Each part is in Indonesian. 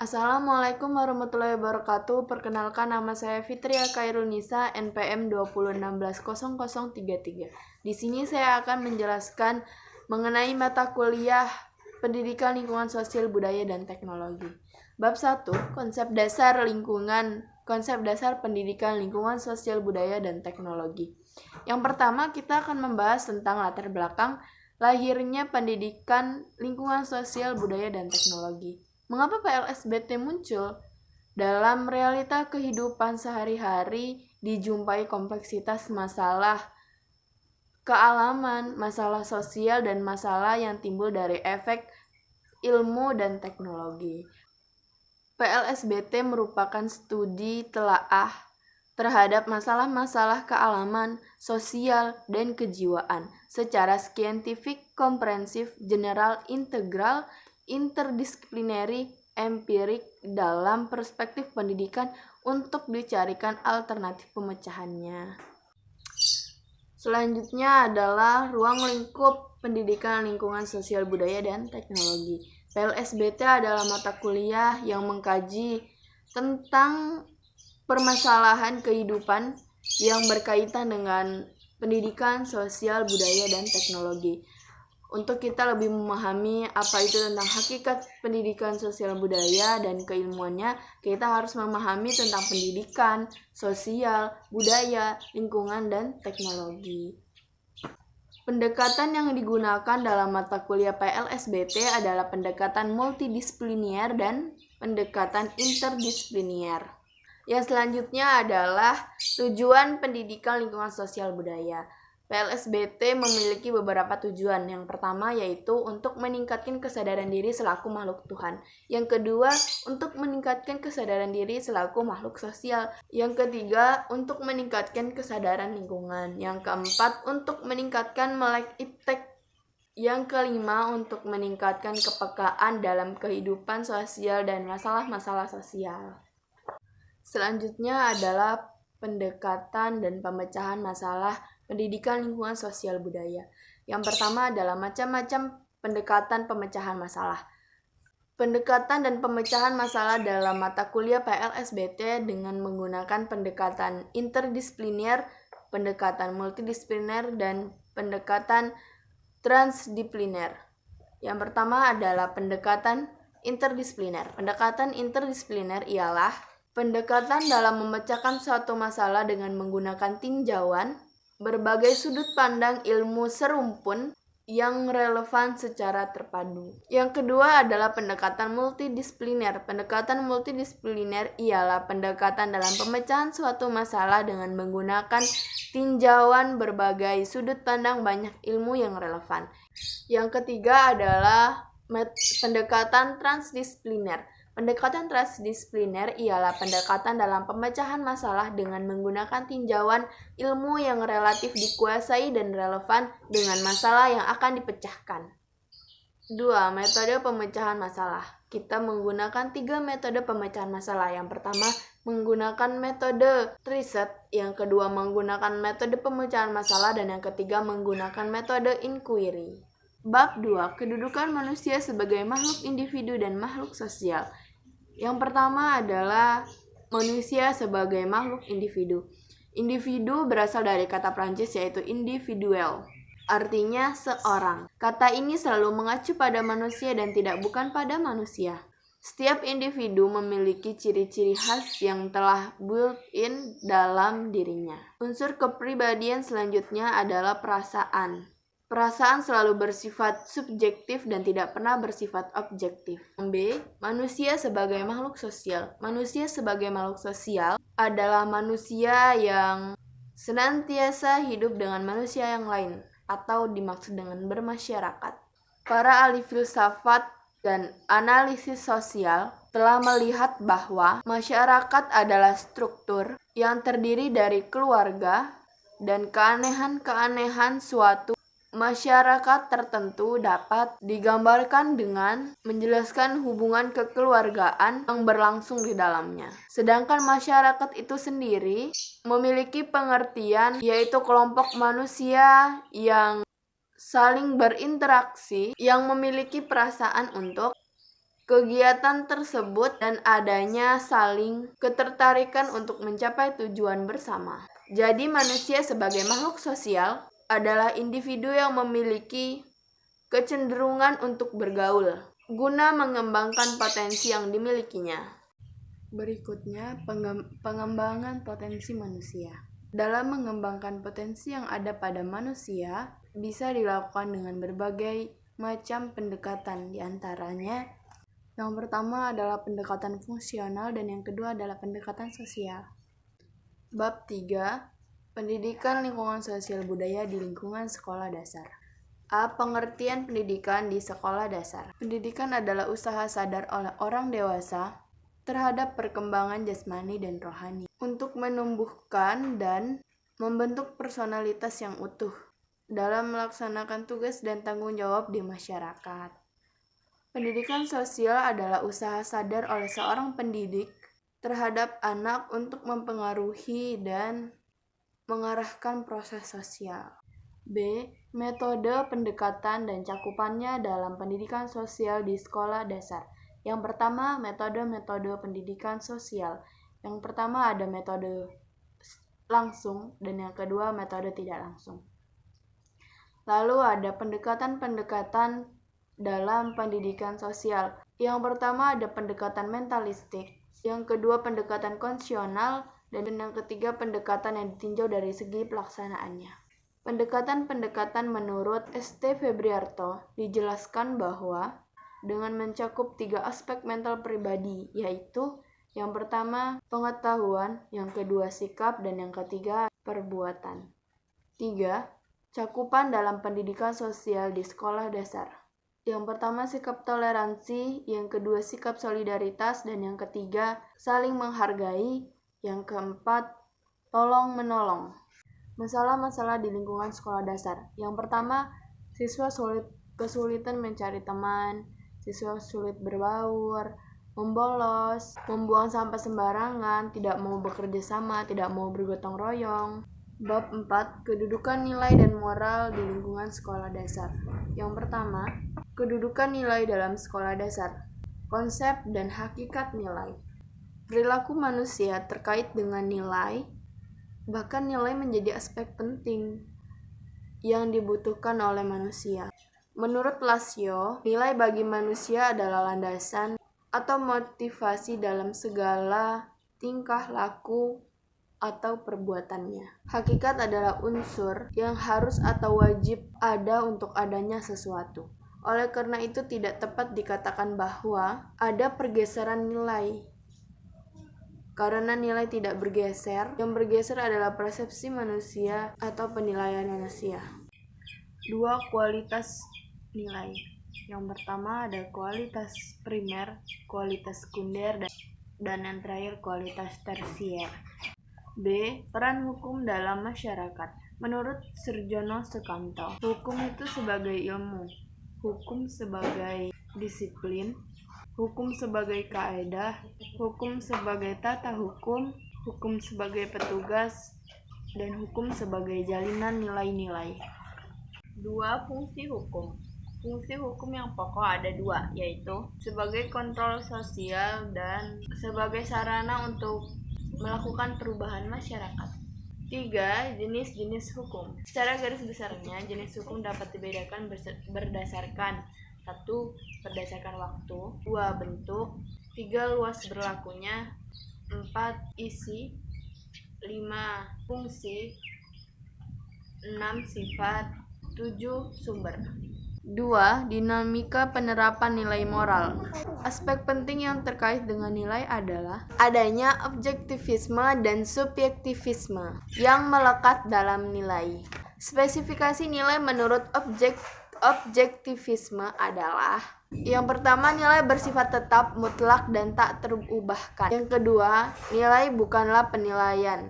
Assalamualaikum warahmatullahi wabarakatuh. Perkenalkan, nama saya Fitria Khairunisa, NPM 20160033. Di sini saya akan menjelaskan mengenai mata kuliah Pendidikan Lingkungan Sosial Budaya dan Teknologi. Bab 1, konsep dasar pendidikan lingkungan sosial budaya dan teknologi. Yang pertama, kita akan membahas tentang latar belakang lahirnya pendidikan lingkungan sosial budaya dan teknologi. Mengapa PLSBT muncul? Dalam realita kehidupan sehari-hari dijumpai kompleksitas masalah kealaman, masalah sosial, dan masalah yang timbul dari efek ilmu dan teknologi. PLSBT merupakan studi telaah terhadap masalah-masalah kealaman, sosial, dan kejiwaan secara saintifik, komprehensif, general, integral, interdisipliner, empirik dalam perspektif pendidikan untuk dicarikan alternatif pemecahannya. Selanjutnya adalah ruang lingkup pendidikan lingkungan sosial budaya dan teknologi. PLSBT adalah mata kuliah yang mengkaji tentang permasalahan kehidupan yang berkaitan dengan pendidikan sosial budaya dan teknologi. Untuk kita lebih memahami apa itu tentang hakikat pendidikan sosial budaya dan keilmuannya, kita harus memahami tentang pendidikan, sosial, budaya, lingkungan, dan teknologi. Pendekatan yang digunakan dalam mata kuliah PLSBT adalah pendekatan multidisipliner dan pendekatan interdisipliner. Yang selanjutnya adalah tujuan pendidikan lingkungan sosial budaya. PLSBT memiliki beberapa tujuan. Yang pertama yaitu untuk meningkatkan kesadaran diri selaku makhluk Tuhan. Yang kedua, untuk meningkatkan kesadaran diri selaku makhluk sosial. Yang ketiga, untuk meningkatkan kesadaran lingkungan. Yang keempat, untuk meningkatkan melek iptek. Yang kelima, untuk meningkatkan kepekaan dalam kehidupan sosial dan masalah-masalah sosial. Selanjutnya adalah pendekatan dan pemecahan masalah pendidikan lingkungan sosial budaya. Yang pertama adalah macam-macam pendekatan pemecahan masalah. Pendekatan dan pemecahan masalah dalam mata kuliah PLSBT dengan menggunakan pendekatan interdisipliner, pendekatan multidisipliner, dan pendekatan transdisipliner. Yang pertama adalah pendekatan interdisipliner. Pendekatan interdisipliner ialah pendekatan dalam memecahkan suatu masalah dengan menggunakan tinjauan berbagai sudut pandang ilmu serumpun yang relevan secara terpadu. Yang kedua adalah pendekatan multidisipliner. Pendekatan multidisipliner ialah pendekatan dalam pemecahan suatu masalah dengan menggunakan tinjauan berbagai sudut pandang banyak ilmu yang relevan. Yang ketiga adalah pendekatan transdisipliner. Pendekatan transdisipliner ialah pendekatan dalam pemecahan masalah dengan menggunakan tinjauan ilmu yang relatif dikuasai dan relevan dengan masalah yang akan dipecahkan. 2. Metode pemecahan masalah. Kita menggunakan 3 metode pemecahan masalah. Yang pertama, menggunakan metode riset. Yang kedua, menggunakan metode pemecahan masalah. Dan yang ketiga, menggunakan metode inquiry. Bab 2. Kedudukan manusia sebagai makhluk individu dan makhluk sosial. Yang pertama adalah manusia sebagai makhluk individu. Individu berasal dari kata Prancis yaitu individuel, artinya seorang. Kata ini selalu mengacu pada manusia dan tidak bukan pada manusia. Setiap individu memiliki ciri-ciri khas yang telah built-in dalam dirinya. Unsur kepribadian selanjutnya adalah perasaan. Perasaan selalu bersifat subjektif dan tidak pernah bersifat objektif. B. Manusia sebagai makhluk sosial. Manusia sebagai makhluk sosial adalah manusia yang senantiasa hidup dengan manusia yang lain atau dimaksud dengan bermasyarakat. Para ahli filsafat dan analisis sosial telah melihat bahwa masyarakat adalah struktur yang terdiri dari keluarga dan keanehan-keanehan suatu masyarakat tertentu dapat digambarkan dengan menjelaskan hubungan kekeluargaan yang berlangsung di dalamnya. Sedangkan masyarakat itu sendiri memiliki pengertian yaitu kelompok manusia yang saling berinteraksi, yang memiliki perasaan untuk kegiatan tersebut dan adanya saling ketertarikan untuk mencapai tujuan bersama. Jadi manusia sebagai makhluk sosial adalah individu yang memiliki kecenderungan untuk bergaul guna mengembangkan potensi yang dimilikinya. Berikutnya, pengembangan potensi manusia. Dalam mengembangkan potensi yang ada pada manusia, bisa dilakukan dengan berbagai macam pendekatan. Di antaranya, yang pertama adalah pendekatan fungsional dan yang kedua adalah pendekatan sosial. Bab 3. Pendidikan lingkungan sosial budaya di lingkungan sekolah dasar. A. Pengertian pendidikan di sekolah dasar. Pendidikan adalah usaha sadar oleh orang dewasa terhadap perkembangan jasmani dan rohani untuk menumbuhkan dan membentuk personalitas yang utuh dalam melaksanakan tugas dan tanggung jawab di masyarakat. Pendidikan sosial adalah usaha sadar oleh seorang pendidik terhadap anak untuk mempengaruhi dan mengarahkan proses sosial. B. Metode pendekatan dan cakupannya dalam pendidikan sosial di sekolah dasar. Yang pertama, metode-metode pendidikan sosial. Yang pertama ada metode langsung dan yang kedua metode tidak langsung. Lalu ada pendekatan-pendekatan dalam pendidikan sosial. Yang pertama ada pendekatan mentalistik, yang kedua pendekatan konvensional, dan yang ketiga pendekatan yang ditinjau dari segi pelaksanaannya. Pendekatan-pendekatan menurut St. Febriarto dijelaskan bahwa dengan mencakup 3 aspek mental pribadi, yaitu yang pertama pengetahuan, yang kedua sikap, dan yang ketiga perbuatan. 3. Cakupan dalam pendidikan sosial di sekolah dasar. Yang pertama sikap toleransi, yang kedua sikap solidaritas, dan yang ketiga saling menghargai, yang keempat tolong-menolong. Masalah-masalah di lingkungan sekolah dasar. Yang pertama, siswa kesulitan mencari teman, siswa sulit berbaur, membolos, membuang sampah sembarangan, tidak mau bekerja sama, tidak mau bergotong royong. Bab 4. Kedudukan nilai dan moral di lingkungan sekolah dasar. Yang pertama, kedudukan nilai dalam sekolah dasar. Konsep dan hakikat nilai. Perilaku manusia terkait dengan nilai, bahkan nilai menjadi aspek penting yang dibutuhkan oleh manusia. Menurut Lasio, nilai bagi manusia adalah landasan atau motivasi dalam segala tingkah laku atau perbuatannya. Hakikat adalah unsur yang harus atau wajib ada untuk adanya sesuatu. Oleh karena itu tidak tepat dikatakan bahwa ada pergeseran nilai. Karena nilai tidak bergeser, yang bergeser adalah persepsi manusia atau penilaian manusia. 2. Kualitas nilai. Yang pertama ada kualitas primer, kualitas sekunder, dan yang terakhir kualitas tersier. B. Peran hukum dalam masyarakat. Menurut Surjono Sukanto, hukum itu sebagai ilmu, hukum sebagai disiplin, hukum sebagai kaedah, hukum sebagai tata hukum, hukum sebagai petugas, dan hukum sebagai jalinan nilai-nilai. 2. Fungsi hukum. Fungsi hukum yang pokok ada 2, yaitu sebagai kontrol sosial dan sebagai sarana untuk melakukan perubahan masyarakat. 3. Jenis-jenis hukum. Secara garis besarnya, jenis hukum dapat dibedakan berdasarkan 1. Berdasarkan waktu, 2. Bentuk, 3. Luas berlakunya, 4. Isi, 5. Fungsi, 6. Sifat, 7. Sumber. 2. Dinamika penerapan nilai moral. Aspek penting yang terkait dengan nilai adalah adanya objektivisme dan subjektivisme yang melekat dalam nilai. Spesifikasi nilai menurut objektivisme adalah: yang pertama, nilai bersifat tetap, mutlak, dan tak terubahkan. Yang kedua, nilai bukanlah penilaian,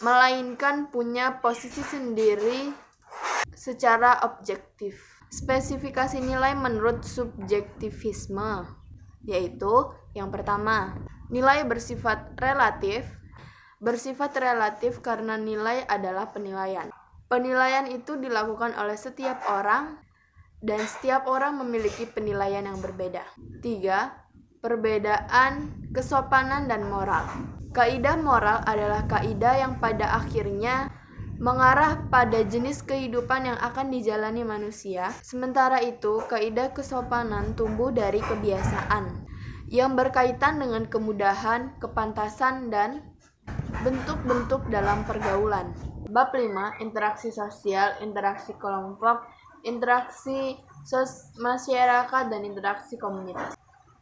melainkan punya posisi sendiri secara objektif. Spesifikasi nilai menurut subjektivisme yaitu: yang pertama, nilai bersifat relatif. Bersifat relatif karena nilai adalah penilaian. Penilaian itu dilakukan oleh setiap orang dan setiap orang memiliki penilaian yang berbeda. 3. Perbedaan kesopanan dan moral. Kaidah moral adalah kaidah yang pada akhirnya mengarah pada jenis kehidupan yang akan dijalani manusia. Sementara itu, kaidah kesopanan tumbuh dari kebiasaan yang berkaitan dengan kemudahan, kepantasan, dan bentuk-bentuk dalam pergaulan. Bab 5, interaksi sosial, interaksi kelompok, interaksi masyarakat, dan interaksi komunitas.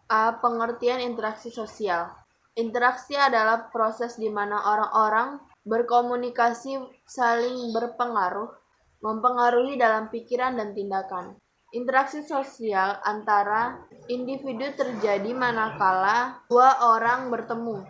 A. Pengertian interaksi sosial. Interaksi adalah proses di mana orang-orang berkomunikasi saling berpengaruh, mempengaruhi dalam pikiran dan tindakan. Interaksi sosial antara individu terjadi manakala dua orang bertemu